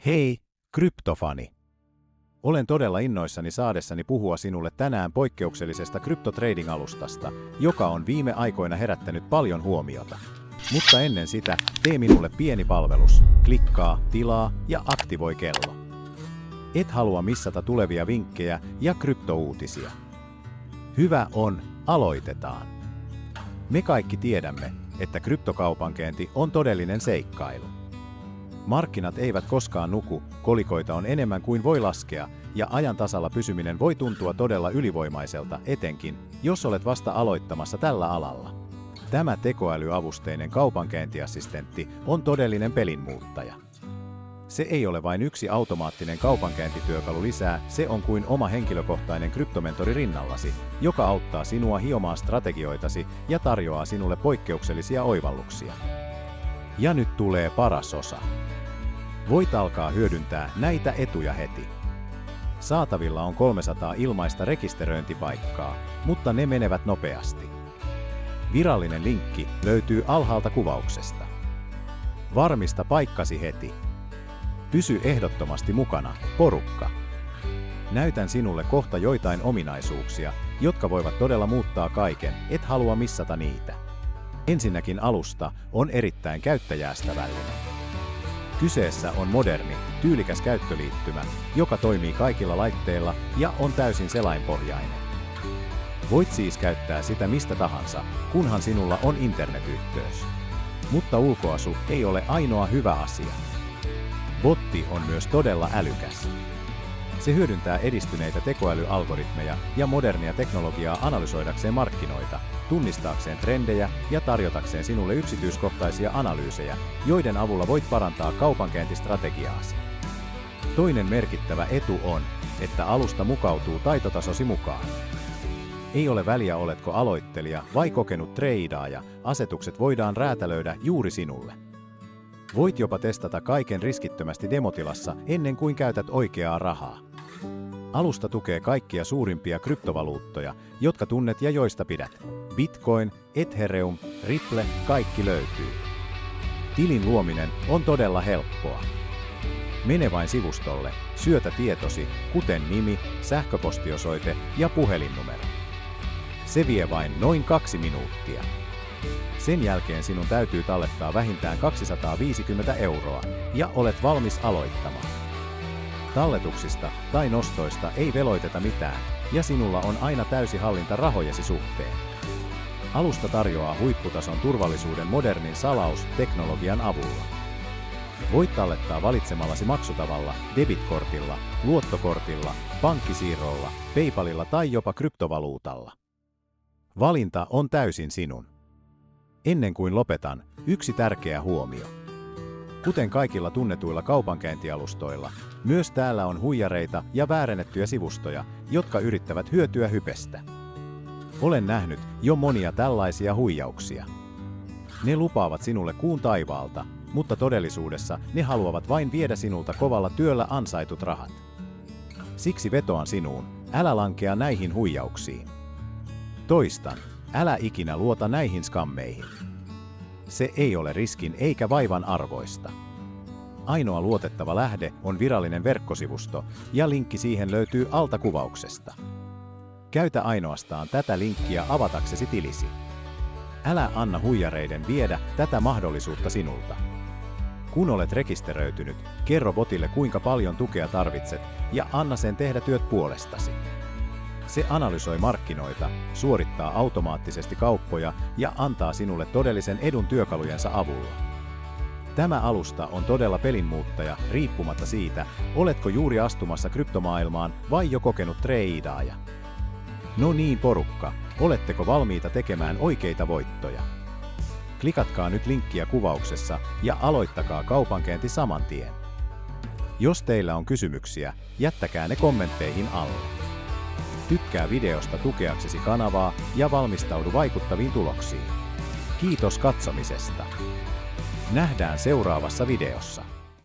Hei, kryptofani! Olen todella innoissani saadessani puhua sinulle tänään poikkeuksellisesta kryptotrading-alustasta, joka on viime aikoina herättänyt paljon huomiota. Mutta ennen sitä, tee minulle pieni palvelus, klikkaa, tilaa ja aktivoi kello. Et halua missata tulevia vinkkejä ja kryptouutisia. Hyvä on, aloitetaan. Me kaikki tiedämme, että kryptokaupankäynti on todellinen seikkailu. Markkinat eivät koskaan nuku, kolikoita on enemmän kuin voi laskea, ja ajan tasalla pysyminen voi tuntua todella ylivoimaiselta, etenkin, jos olet vasta aloittamassa tällä alalla. Tämä tekoälyavusteinen kaupankäyntiassistentti on todellinen pelinmuuttaja. Se ei ole vain yksi automaattinen kaupankäyntityökalu lisää, se on kuin oma henkilökohtainen kryptomentori rinnallasi, joka auttaa sinua hiomaan strategioitasi ja tarjoaa sinulle poikkeuksellisia oivalluksia. Ja nyt tulee paras osa. Voit alkaa hyödyntää näitä etuja heti. Saatavilla on 300 ilmaista rekisteröintipaikkaa, mutta ne menevät nopeasti. Virallinen linkki löytyy alhaalta kuvauksesta. Varmista paikkasi heti. Pysy ehdottomasti mukana, porukka. Näytän sinulle kohta joitain ominaisuuksia, jotka voivat todella muuttaa kaiken, et halua missata niitä. Ensinnäkin alusta on erittäin käyttäjäystävällinen. Kyseessä on moderni, tyylikäs käyttöliittymä, joka toimii kaikilla laitteilla ja on täysin selainpohjainen. Voit siis käyttää sitä mistä tahansa, kunhan sinulla on internetyhteys. Mutta ulkoasu ei ole ainoa hyvä asia. Botti on myös todella älykäs. Se hyödyntää edistyneitä tekoälyalgoritmeja ja modernia teknologiaa analysoidakseen markkinoita, tunnistaakseen trendejä ja tarjotakseen sinulle yksityiskohtaisia analyysejä, joiden avulla voit parantaa kaupankäyntistrategiaasi. Toinen merkittävä etu on, että alusta mukautuu taitotasosi mukaan. Ei ole väliä oletko aloittelija vai kokenut treidaaja, asetukset voidaan räätälöidä juuri sinulle. Voit jopa testata kaiken riskittömästi demotilassa ennen kuin käytät oikeaa rahaa. Alusta tukee kaikkia suurimpia kryptovaluuttoja, jotka tunnet ja joista pidät. Bitcoin, Ethereum, Ripple, kaikki löytyy. Tilin luominen on todella helppoa. Mene vain sivustolle, syötä tietosi, kuten nimi, sähköpostiosoite ja puhelinnumero. Se vie vain noin 2 minuuttia. Sen jälkeen sinun täytyy tallettaa vähintään 250 € ja olet valmis aloittamaan. Talletuksista tai nostoista ei veloiteta mitään, ja sinulla on aina täysi hallinta rahojesi suhteen. Alusta tarjoaa huipputason turvallisuuden modernin salausteknologian avulla. Voit tallettaa valitsemallasi maksutavalla, debitkortilla, luottokortilla, pankkisiirrolla, PayPalilla tai jopa kryptovaluutalla. Valinta on täysin sinun. Ennen kuin lopetan, yksi tärkeä huomio. Kuten kaikilla tunnetuilla kaupankäyntialustoilla, myös täällä on huijareita ja väärennettyjä sivustoja, jotka yrittävät hyötyä hypestä. Olen nähnyt jo monia tällaisia huijauksia. Ne lupaavat sinulle kuun taivaalta, mutta todellisuudessa ne haluavat vain viedä sinulta kovalla työllä ansaitut rahat. Siksi vetoan sinuun, älä lankea näihin huijauksiin. Toistan, älä ikinä luota näihin skammeihin. Se ei ole riskin eikä vaivan arvoista. Ainoa luotettava lähde on virallinen verkkosivusto, ja linkki siihen löytyy alta kuvauksesta. Käytä ainoastaan tätä linkkiä avataksesi tilisi. Älä anna huijareiden viedä tätä mahdollisuutta sinulta. Kun olet rekisteröitynyt, kerro botille kuinka paljon tukea tarvitset ja anna sen tehdä työt puolestasi. Se analysoi markkinoita, suorittaa automaattisesti kauppoja ja antaa sinulle todellisen edun työkalujensa avulla. Tämä alusta on todella pelinmuuttaja, riippumatta siitä, oletko juuri astumassa kryptomaailmaan vai jo kokenut treidaaja. No niin porukka, oletteko valmiita tekemään oikeita voittoja? Klikatkaa nyt linkkiä kuvauksessa ja aloittakaa kaupankäynti saman tien. Jos teillä on kysymyksiä, jättäkää ne kommentteihin alle. Tykkää videosta tukeaksesi kanavaa ja valmistaudu vaikuttaviin tuloksiin. Kiitos katsomisesta. Nähdään seuraavassa videossa.